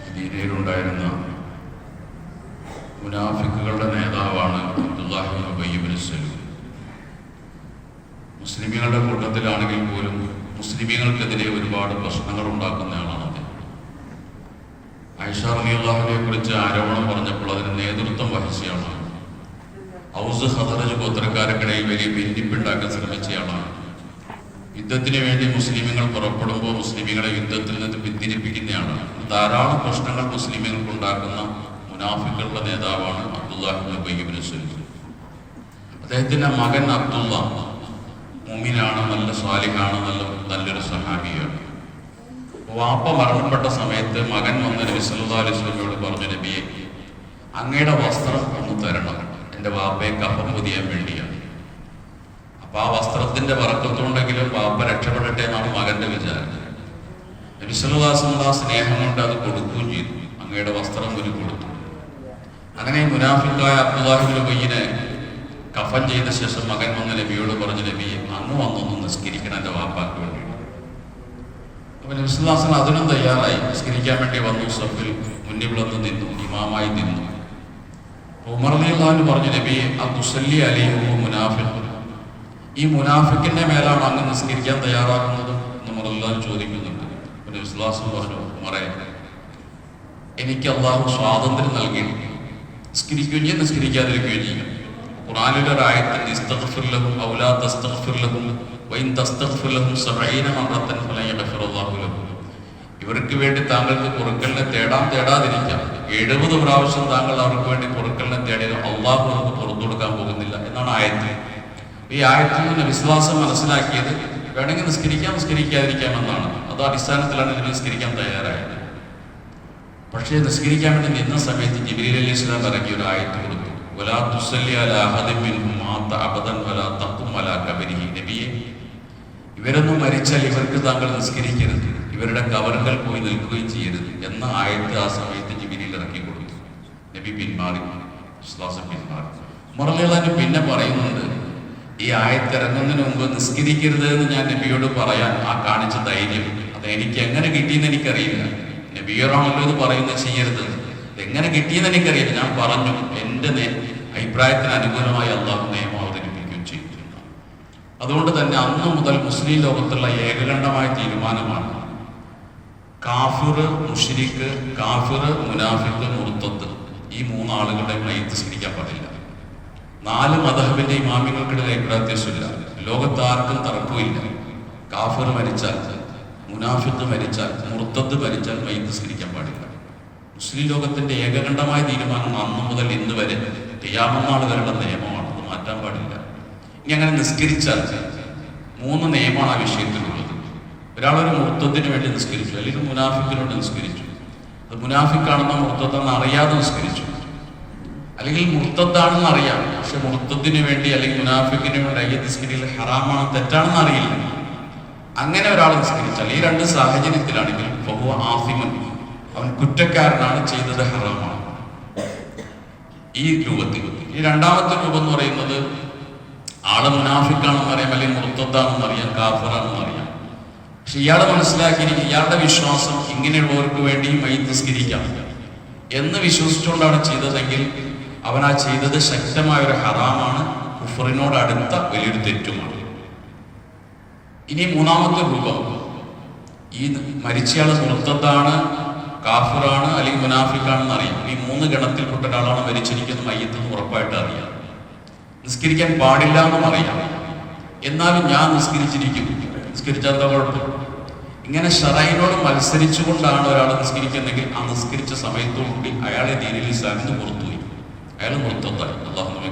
മദീനയിലുണ്ടായിരുന്ന മുനാഫിക്കുകളുടെ നേതാവാണ് അബ്ദുല്ലാഹി ഇബ്നു ഉബയ്യ് ഇബ്നു സലൂൽ. മുസ്ലിമീങ്ങളുടെ കൂട്ടത്തിലാണെങ്കിൽ പോലും മുസ്ലിമീങ്ങൾക്കെതിരെ ഒരുപാട് പ്രശ്നങ്ങൾ ഉണ്ടാക്കുന്ന ആളാണ് അദ്ദേഹം. ആയിഷ റളിയല്ലാഹു അൻഹയെ കുറിച്ച് ആരോപണം പറഞ്ഞപ്പോൾ അതിന് നേതൃത്വം വഹിച്ചയാളാണ്. ഔസ് ഖദറജ് ഗോത്രക്കാർക്കിടയിൽ വലിയ ഭിന്നിപ്പുണ്ടാക്കാൻ ശ്രമിച്ചയാളാണ്. യുദ്ധത്തിന് വേണ്ടി മുസ്ലിമീങ്ങൾ പുറപ്പെടുമ്പോൾ മുസ്ലിമീങ്ങളെ യുദ്ധത്തിൽ നിന്ന് പിന്തിരിപ്പിക്കുന്നയാളാണ്. ധാരാളം പ്രശ്നങ്ങൾ മുസ്ലിമീങ്ങൾക്ക് ഉണ്ടാക്കുന്ന മുനാഫിക്കുകളുടെ നേതാവാണ് അബ്ദുല്ലാഹി ഇബ്നു ഉബയ്യ് ഇബ്നു സലൂൽ. അദ്ദേഹത്തിന്റെ മകൻ അബ്ദുള്ള മുഅ്മിനാണ്, നല്ല സാലിഹാണ്, നല്ലൊരു സഹാബിയാണ്. വാപ്പ മരണപ്പെട്ട സമയത്ത് മകൻ വന്ന നബി സല്ലല്ലാഹു അലൈഹി വസല്ലമയോട് പറഞ്ഞു, നബിയെ, അങ്ങയുടെ വസ്ത്രം ഒന്ന് തരണം, എൻ്റെ വാപ്പയെ കഫൻ പൊതിയാൻ വേണ്ടിയാണ്. അപ്പൊ ആ വസ്ത്രത്തിന്റെ ബറക്കത്തുണ്ടെങ്കിലും വാപ്പ രക്ഷപ്പെടട്ടെ എന്നാണ് മകന്റെ വിചാരം. നബി സല്ലല്ലാഹു അലൈഹി വസല്ലം സ്നേഹം കൊണ്ട് അത് കൊടുക്കുകയും ചെയ്തു. അങ്ങയുടെ വസ്ത്രം ഒരു കൊടുത്തു. അങ്ങനെ മുനാഫിക്കായ അബ്ദുല്ലാഹി ഇബ്നു ഉബയ്യിനെ കഫൻ ചെയ്ത ശേഷം മകൻ വന്ന നബിയോട് പറഞ്ഞു, നബിയെ, അങ്ങ് വന്നൊന്ന് നിസ്കരിക്കണം എൻ്റെ വാപ്പാക്ക് വേണ്ടി. അപ്പൊ നബി സല്ലല്ലാഹു അലൈഹി വസല്ലം അതിനും തയ്യാറായി. നിസ്കരിക്കാൻ വേണ്ടി വന്നു. സഫിൽ മുന്നിൽ വന്ന് നിന്നു, ഇമാമായി നിന്നു. ഉമർ റളിയല്ലാഹു അൻഹു പറഞ്ഞു, നബിയെ, അതുസല്ലി അലൈഹി മുനാഫിഖ്, ഈ മുനാഫിക്കിന്റെ മേലാണ് അങ്ങ് നിസ്കരിക്കാൻ തയ്യാറാക്കുന്നത് എന്ന് ഉമർ റളിയല്ലാഹു അൻഹു ചോദിക്കുന്നുണ്ട്. നബി സല്ലല്ലാഹു അലൈഹി വസല്ലം പറഞ്ഞു, ഉമറേ, എനിക്ക് അല്ലാഹു സ്വാതന്ത്ര്യം നൽകിയിട്ടുണ്ട്. നിസ്കരിക്കുകയും ചെയ്യും, നിസ്കരിക്കാതിരിക്കുകയും ചെയ്യും. ഖുർആനിലെ ഒരു ആയത്തിൽ ഇസ്തഗ്ഫിർ ലഹും ഔ ലാ തസ്തഗ്ഫിർ ലഹും വഇൻ തസ്തഗ്ഫിർ ലഹും 70 മറത്തൻ ഫലൻ യഗ്ഫിറുല്ലാഹു ലഹും. ഇവർക്ക് വേണ്ടി താങ്കൾക്ക് പൊറുക്കലിനെ തേടാതിരിക്കാം. 70 പ്രാവശ്യം താങ്കൾ അവർക്ക് വേണ്ടി പൊറുക്കലിനെ തേടിയത് അള്ളാഹു നമുക്ക് പുറത്തു കൊടുക്കാൻ പോകുന്നില്ല എന്നാണ് ആയത്തിൽ. ഈ ആയത്തിൽ നിന്ന് വിശ്വാസം മനസ്സിലാക്കിയത് വേണമെങ്കിൽ നിസ്കരിക്കാതിരിക്കാം എന്നാണ്. അത് അടിസ്ഥാനത്തിലാണ് ഇതിന് നിസ്കരിക്കാൻ തയ്യാറായത്. പക്ഷേ നിസ്കരിക്കാൻ വേണ്ടി നിന്ന സമയത്ത് ജിബ്രീൽ അലൈഹിസ്സലാം ഇറങ്ങിയ ഒരു ആയത്ത് കൊടുത്തു, വലാ തുസല്ലി അലാ അഹദിൻ മിൻഹും മാത അബദൻ വലാ തഖും അലാ ഖബരിഹി. നബിയെ, ഇവരൊന്നും മരിച്ചാൽ ഇവർക്ക് താങ്കൾ നിസ്കരിക്കരുത്, ഇവരുടെ കബറുകൾ പോയി നിൽക്കുകയും ചെയ്യരുത് എന്ന ആയത്ത് ആ സമയത്ത് ജിബ്രീൽ ഇറക്കി കൊടുത്തു. നബി പിന്മാറി, വിശ്വാസം പിന്മാറി. ഉമർ റളിയല്ലാഹു അൻഹു പിന്നെ പറയുന്നുണ്ട്, ഈ ആയത്ത് ഇറങ്ങുന്നതിന് മുമ്പ് നിസ്കരിക്കരുത് എന്ന് ഞാൻ നബിയോട് പറയാൻ ആ കാണിച്ച ധൈര്യം അത് എനിക്ക് എങ്ങനെ കിട്ടിയെന്ന് എനിക്കറിയില്ല. നബിയോടാണല്ലോ ഇത് പറയുന്നത് ചെയ്യരുത്, എങ്ങനെ കിട്ടിയെന്ന് എനിക്കറിയില്ല. ഞാൻ പറഞ്ഞു, എൻ്റെ അഭിപ്രായത്തിന് അനുകൂലമായി അള്ളാഹു നിയമം അവതരിപ്പിക്കുകയും ചെയ്തിട്ടുണ്ട്. അതുകൊണ്ട് തന്നെ അന്ന് മുതൽ മുസ്ലിം ലോകത്തുള്ള ഏകകണ്ഠമായ തീരുമാനമാണ് കാഫിർ, മുശ്രിക്ക്, കാഫിർ, മുനാഫിഖ്, മുർത്തദ്, ഈ 3 ആളുകളുടെ മയ്യിത്ത് നിസ്കരിക്കാൻ പാടില്ല. 4 മദ്ഹബിന്റെ ഇമാമികൾക്കിടയിൽ അഭിപ്രായത്തില്ല. ലോകത്ത് ആർക്കും തർക്കമില്ല. കാഫിർ മരിച്ചാൽ, മുനാഫിഖ് മരിച്ചാൽ, മുർത്തദ് മരിച്ചാൽ മയ്യിത്ത് നിസ്കരിക്കാൻ പാടില്ല. മുസ്ലിം ലോകത്തിന്റെ ഏകകണ്ഠമായ തീരുമാനം അന്ന് മുതൽ ഇന്ന് വരെ ഖിയാമത്ത് നാൾ വരെയുള്ള നിയമമാണ്. അത് മാറ്റാൻ പാടില്ല. ഇനി അങ്ങനെ നിസ്കരിച്ചാൽ 3 നിയമമാണ് ആ വിഷയത്തിലുള്ളത്. ഒരാളൊരു മുർത്തദിന് വേണ്ടി നിസ്കരിച്ചു, അല്ലെങ്കിൽ മുനാഫിക്കിന് വേണ്ടി നിസ്കരിച്ചു. അത് മുനാഫിക്കാണെന്നോ മുർത്തദെന്ന് അറിയാതെ നിസ്കരിച്ചു, അല്ലെങ്കിൽ മുർത്തദാണെന്ന് അറിയാം, പക്ഷെ മുർത്തദിന് വേണ്ടി അല്ലെങ്കിൽ മുനാഫിക്കിന് വേണ്ടി നിസ്കരിക്കൽ ഹറാമാണ്, തെറ്റാണെന്ന് അറിയില്ല. അങ്ങനെ ഒരാൾ നിസ്കരിച്ചാൽ ഈ 2 സാഹചര്യത്തിലാണെങ്കിൽ ഫഹുവ ആസിമുൻ, അവൻ കുറ്റക്കാരനാണ്, ചെയ്തത് ഹറാമാണ്. ഈ രൂപത്തിൽ. ഈ രണ്ടാമത്തെ രൂപം എന്ന് പറയുന്നത് ആള് മുനാഫിക്കാണെന്ന് അറിയാം, അല്ലെങ്കിൽ മുർത്തദാണെന്ന് അറിയാം, കാഫിറാണെന്ന് അറിയാം. പക്ഷെ ഇയാളെ മനസ്സിലാക്കിയിരിക്കും, ഇയാളുടെ വിശ്വാസം ഇങ്ങനെയുള്ളവർക്ക് വേണ്ടി മയ്യിത്ത് നിസ്കരിക്കാം എന്ന് വിശ്വസിച്ചുകൊണ്ടാണ് ചെയ്തതെങ്കിൽ അവൻ ആ ചെയ്തത് ശക്തമായ ഒരു ഹറാമാണ്, കുഫറിനോട് അടുത്ത വലിയൊരു തെറ്റുമാണ്. ഇനി 3ാമത്തെ രൂപം, ഈ മരിച്ചയാൾ മുർത്തദാണ്, കാഫിറാണ്, അല്ലെങ്കിൽ മുനാഫിക്കാണെന്ന് അറിയാം. ഈ 3 ഗണത്തിൽപ്പെട്ട ഒരാളാണ് മരിച്ചിരിക്കുന്നത് മയ്യിത്ത് ഉറപ്പായിട്ട് അറിയാം. നിസ്കരിക്കാൻ പാടില്ല എന്നും അറിയാം. എന്നാലും ഞാൻ നിസ്കരിച്ചിരിക്കും, നിസ്കരിച്ചാൽ എന്താ കുഴപ്പം? ഇങ്ങനെ ശറഈനോട് മത്സരിച്ചുകൊണ്ടാണ് ഒരാൾ നിസ്കരിക്കുന്നെങ്കിൽ ആ നിസ്കരിച്ച സമയത്തോടുകൂടി അയാളെ ദീനുൽ ഇസ്ലാമിൽ നിന്ന് പുറത്തുപോയി, അയാൾ മുർത്തദായി. അല്ലാഹു നമ്മെ